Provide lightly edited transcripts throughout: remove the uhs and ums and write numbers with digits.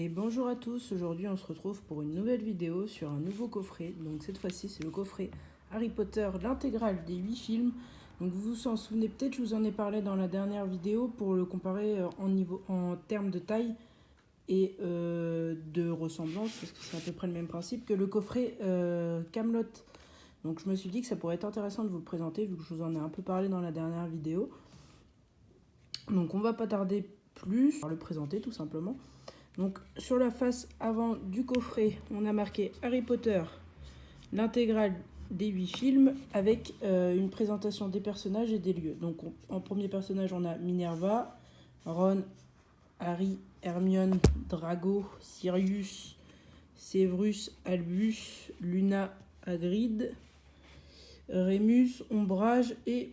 Et bonjour à tous, aujourd'hui on se retrouve pour une nouvelle vidéo sur un nouveau coffret. Donc cette fois-ci c'est le coffret Harry Potter, l'intégrale des 8 films. Donc vous vous en souvenez peut-être, je vous en ai parlé dans la dernière vidéo pour le comparer en termes de taille et de ressemblance, parce que c'est à peu près le même principe que le coffret Camelot. Donc je me suis dit que ça pourrait être intéressant de vous le présenter vu que je vous en ai un peu parlé dans la dernière vidéo. Donc on va pas tarder plus à le présenter tout simplement. Donc sur la face avant du coffret, on a marqué Harry Potter, l'intégrale des 8 films avec une présentation des personnages et des lieux. Donc en premier personnage, on a Minerva, Ron, Harry, Hermione, Drago, Sirius, Severus, Albus, Luna, Hagrid, Remus, Ombrage et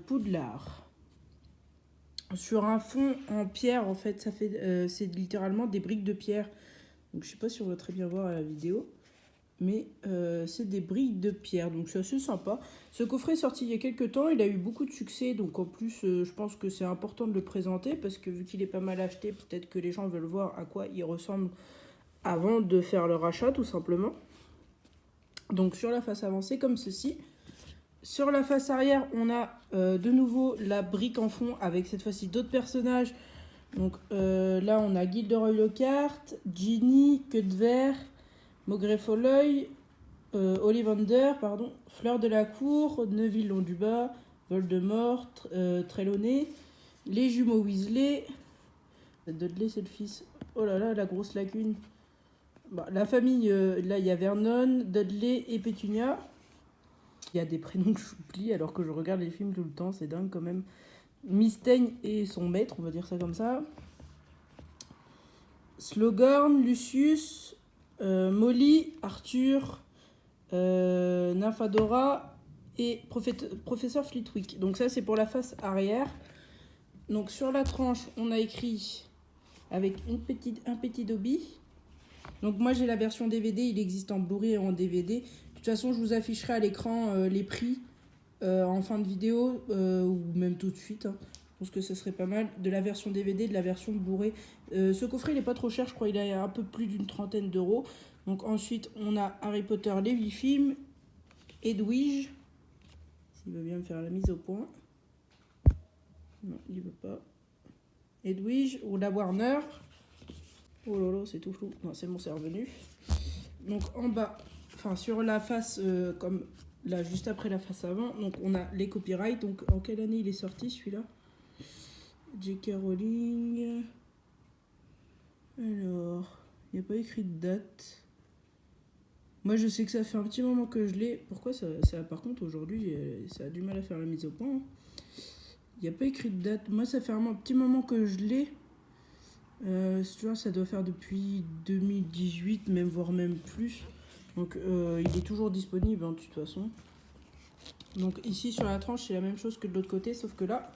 Poudlard. Sur un fond en pierre, en fait, c'est littéralement des briques de pierre. Donc je sais pas si on va très bien voir à la vidéo, mais c'est des briques de pierre, donc c'est assez sympa. Ce coffret est sorti il y a quelques temps, il a eu beaucoup de succès, donc en plus je pense que c'est important de le présenter, parce que vu qu'il est pas mal acheté, peut-être que les gens veulent voir à quoi il ressemble avant de faire leur achat, tout simplement. Donc sur la face avant, c'est comme ceci. Sur la face arrière, on a de nouveau la brique en fond avec cette fois-ci d'autres personnages. Donc là, on a Gilderoy Lockhart, Ginny, Queue de Verre, Maugrey Folleuil, Ollivander, Fleur de la Cour, Neville Londubat, Voldemort, Trelawney, les jumeaux Weasley. Dudley, c'est le fils. Oh là là, la grosse lacune. Bah, la famille, là, il y a Vernon, Dudley et Pétunia. Il y a des prénoms que j'oublie alors que je regarde les films tout le temps, c'est dingue quand même. Mystaigne et son maître, on va dire ça comme ça. Slughorn, Lucius, Molly, Arthur, Nymphadora et Professeur Flitwick. Donc ça c'est pour la face arrière. Donc sur la tranche, on a écrit avec un petit Dobby. Donc moi j'ai la version DVD, il existe en Blu-ray et en DVD. De toute façon je vous afficherai à l'écran les prix en fin de vidéo ou même tout de suite. Je pense que ce serait pas mal. De la version DVD, de la version Blu-ray. Ce coffret il est pas trop cher, je crois il a un peu plus d'une trentaine d'euros. Donc ensuite on a Harry Potter, les 8 films. Edwige, s'il veut bien me faire la mise au point. Non, il veut pas. Edwige ou la Warner. Oh lolo, c'est tout flou. Non, c'est bon, c'est revenu. Donc en bas, enfin sur la face, comme là juste après la face avant, donc on a les copyrights. Donc en quelle année il est sorti celui-là? J.K. Rowling. Alors, il n'y a pas écrit de date. Moi je sais que ça fait un petit moment que je l'ai. Pourquoi ça par contre aujourd'hui ça a du mal à faire la mise au point. Il n'y a pas écrit de date. Moi ça fait un petit moment que je l'ai. Tu vois, ça doit faire depuis 2018, même voire même plus. Donc il est toujours disponible de toute façon. Donc ici sur la tranche c'est la même chose que de l'autre côté, sauf que là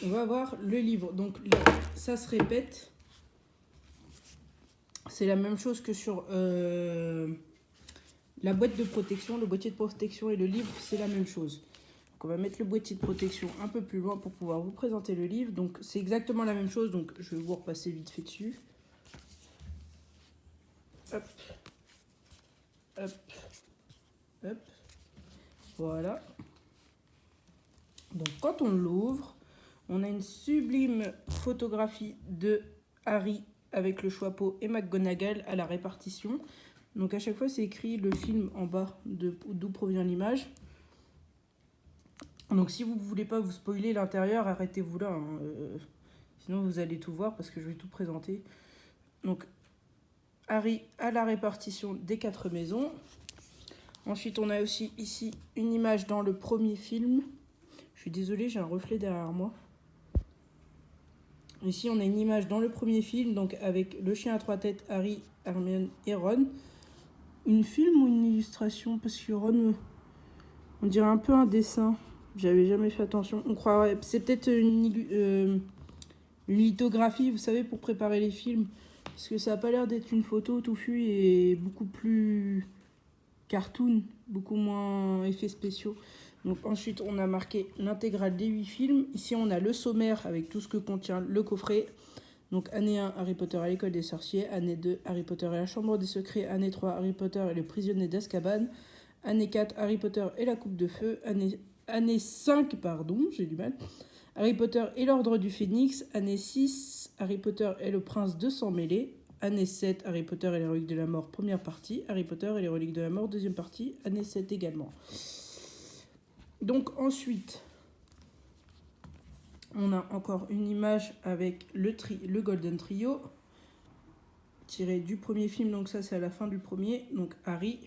on va avoir le livre. Donc là ça se répète. C'est la même chose que sur la boîte de protection. Le boîtier de protection et le livre c'est la même chose. Donc on va mettre le boîtier de protection un peu plus loin pour pouvoir vous présenter le livre. Donc c'est exactement la même chose, donc je vais vous repasser vite fait dessus. Hop. Hop. Hop. Voilà. Donc quand on l'ouvre, on a une sublime photographie de Harry avec le chapeau et McGonagall à la répartition. Donc à chaque fois c'est écrit le film en bas d'où provient l'image. Donc si vous ne voulez pas vous spoiler l'intérieur, arrêtez-vous là. Sinon vous allez tout voir parce que je vais tout présenter. Donc Harry à la répartition des 4 maisons. Ensuite on a aussi ici une image dans le premier film. Je suis désolée, j'ai un reflet derrière moi. Ici on a une image dans le premier film, donc avec le chien à 3 têtes, Harry, Hermione et Ron. Une film ou une illustration? Parce que Ron, on dirait un peu un dessin. J'avais jamais fait attention. On croirait, c'est peut-être une lithographie, vous savez, pour préparer les films. Parce que ça n'a pas l'air d'être une photo touffue et beaucoup plus cartoon, beaucoup moins effets spéciaux. Donc ensuite, on a marqué l'intégrale des 8 films. Ici, on a le sommaire avec tout ce que contient le coffret. Donc année 1, Harry Potter à l'école des sorciers. Année 2, Harry Potter et la chambre des secrets. Année 3, Harry Potter et le prisonnier d'Azkaban. Année 4, Harry Potter et la coupe de feu. Année 5, pardon, j'ai du mal. Harry Potter et l'ordre du Phénix. Année 6, Harry Potter et le prince de sang mêlé. Année 7, Harry Potter et les reliques de la mort, première partie. Harry Potter et les reliques de la mort, deuxième partie. Année 7 également. Donc ensuite, on a encore une image avec le Golden Trio, tiré du premier film. Donc ça, c'est à la fin du premier. Donc Harry,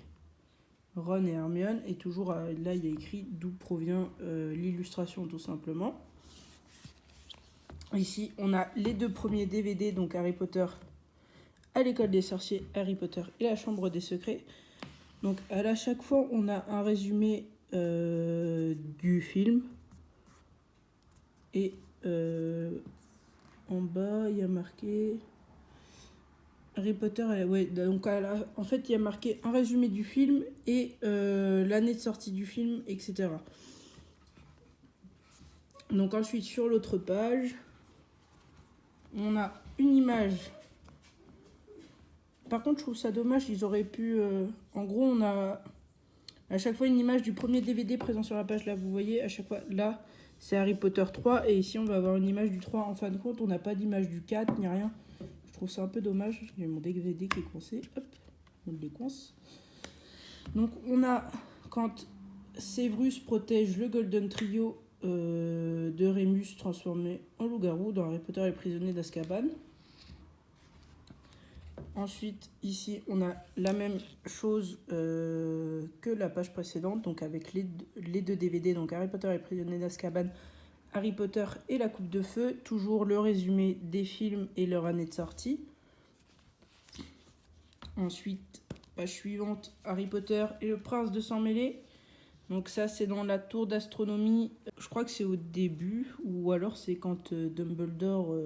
Ron et Hermione. Et toujours, là, il y a écrit d'où provient l'illustration, tout simplement. Ici, on a les 2 premiers DVD, donc Harry Potter à l'école des sorciers, Harry Potter et la chambre des secrets. Donc à chaque fois, on a un résumé du film. Et en bas, il y a marqué Harry Potter. Ouais, donc en fait, il y a marqué un résumé du film et l'année de sortie du film, etc. Donc ensuite, sur l'autre page, on a une image. Par contre, je trouve ça dommage, ils auraient pu... en gros, on a à chaque fois une image du premier DVD présent sur la page. Là, vous voyez, à chaque fois, là, c'est Harry Potter 3. Et ici, on va avoir une image du 3. En fin de compte, on n'a pas d'image du 4, ni rien. Je trouve ça un peu dommage. J'ai mon DVD qui est coincé. Hop, on le décoince. Donc, on a, quand Severus protège le Golden Trio de Rémus transformé en loup-garou dans Harry Potter et les prisonniers d'Azkaban. Ensuite, ici, on a la même chose que la page précédente, donc avec les 2 DVD, donc Harry Potter et les prisonniers d'Azkaban, Harry Potter et la coupe de feu, toujours le résumé des films et leur année de sortie. Ensuite, page suivante, Harry Potter et le prince de sang mêlé. Donc ça, c'est dans la tour d'astronomie. Je crois que c'est au début, ou alors c'est quand Dumbledore...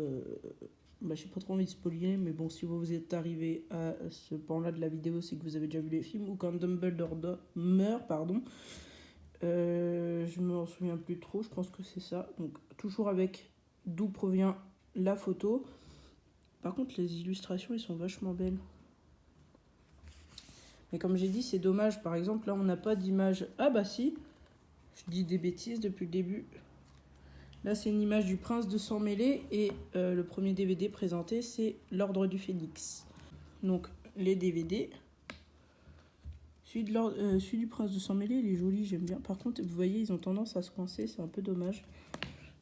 j'ai pas trop envie de spoiler, mais bon, si vous êtes arrivé à ce point-là de la vidéo, c'est que vous avez déjà vu les films. Ou quand Dumbledore meurt, pardon. Je me souviens plus trop, je pense que c'est ça. Donc toujours avec d'où provient la photo. Par contre, les illustrations, elles sont vachement belles. Mais comme j'ai dit, c'est dommage. Par exemple, là, on n'a pas d'image. Ah bah si, je dis des bêtises depuis le début. Là, c'est une image du prince de sang mêlé et le premier DVD présenté, c'est l'ordre du Phénix. Donc, les DVD. Celui du prince de sang mêlé, il est joli, j'aime bien. Par contre, vous voyez, ils ont tendance à se coincer, c'est un peu dommage.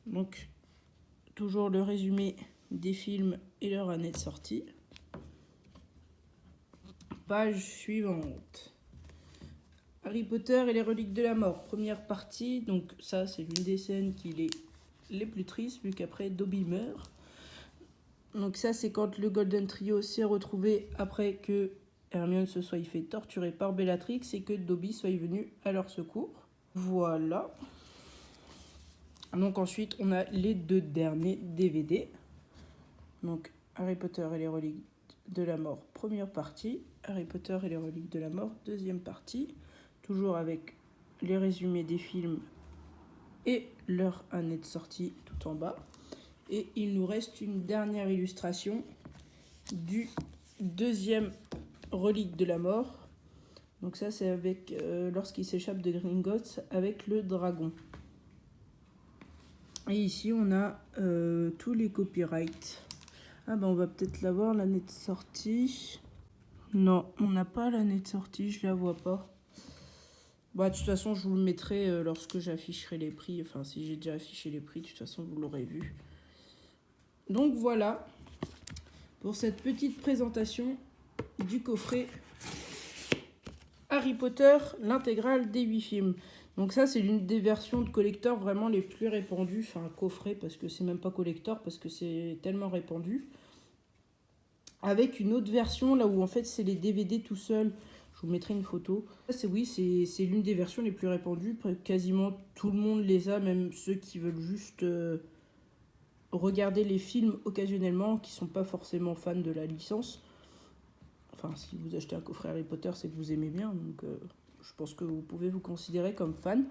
Donc, toujours le résumé des films et leur année de sortie. Page suivante. Harry Potter et les reliques de la mort, première partie. Donc ça, c'est l'une des scènes qui est les plus tristes, vu qu'après, Dobby meurt. Donc ça, c'est quand le Golden Trio s'est retrouvé après que Hermione se soit fait torturer par Bellatrix et que Dobby soit venu à leur secours. Voilà. Donc ensuite, on a les 2 derniers DVD. Donc Harry Potter et les reliques de la mort, première partie. Harry Potter et les reliques de la mort, deuxième partie. Toujours avec les résumés des films et leur année de sortie tout en bas. Et il nous reste une dernière illustration du 2e relique de la mort. Donc ça, c'est avec lorsqu'il s'échappe de Gringotts avec le dragon. Et ici, on a tous les copyrights. Ah bah on va peut-être l'avoir, l'année de sortie. Non, on n'a pas l'année de sortie, je la vois pas. Bah, de toute façon, je vous le mettrai lorsque j'afficherai les prix. Enfin, si j'ai déjà affiché les prix, de toute façon, vous l'aurez vu. Donc voilà, pour cette petite présentation du coffret Harry Potter, l'intégrale des 8 films. Donc ça, c'est l'une des versions de collector vraiment les plus répandues. Enfin, coffret, parce que c'est même pas collector, parce que c'est tellement répandu. Avec une autre version, là où en fait, c'est les DVD tout seuls. Je vous mettrai une photo. C'est l'une des versions les plus répandues. Quasiment tout le monde les a, même ceux qui veulent juste regarder les films occasionnellement, qui sont pas forcément fans de la licence. Enfin, si vous achetez un coffret Harry Potter, c'est que vous aimez bien. Donc, je pense que vous pouvez vous considérer comme fan.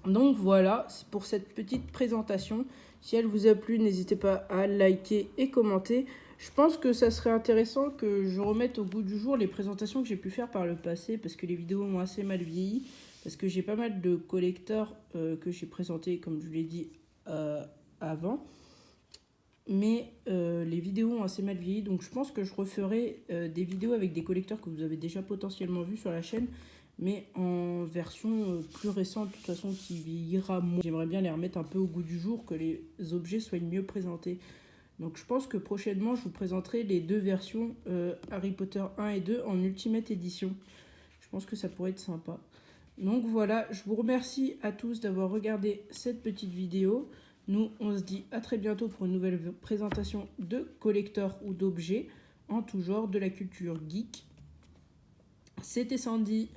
Donc voilà, c'est pour cette petite présentation. Si elle vous a plu, n'hésitez pas à liker et commenter. Je pense que ça serait intéressant que je remette au goût du jour les présentations que j'ai pu faire par le passé, parce que les vidéos ont assez mal vieilli, parce que j'ai pas mal de collecteurs que j'ai présentés, comme je vous l'ai dit avant. Mais les vidéos ont assez mal vieilli, donc je pense que je referai des vidéos avec des collecteurs que vous avez déjà potentiellement vus sur la chaîne, mais en version plus récente, de toute façon, qui vieillira moins. J'aimerais bien les remettre un peu au goût du jour, que les objets soient mieux présentés. Donc je pense que prochainement, je vous présenterai les deux versions Harry Potter 1 et 2 en Ultimate Edition. Je pense que ça pourrait être sympa. Donc voilà, je vous remercie à tous d'avoir regardé cette petite vidéo. Nous, on se dit à très bientôt pour une nouvelle présentation de collecteurs ou d'objets en tout genre de la culture geek. C'était Sandy.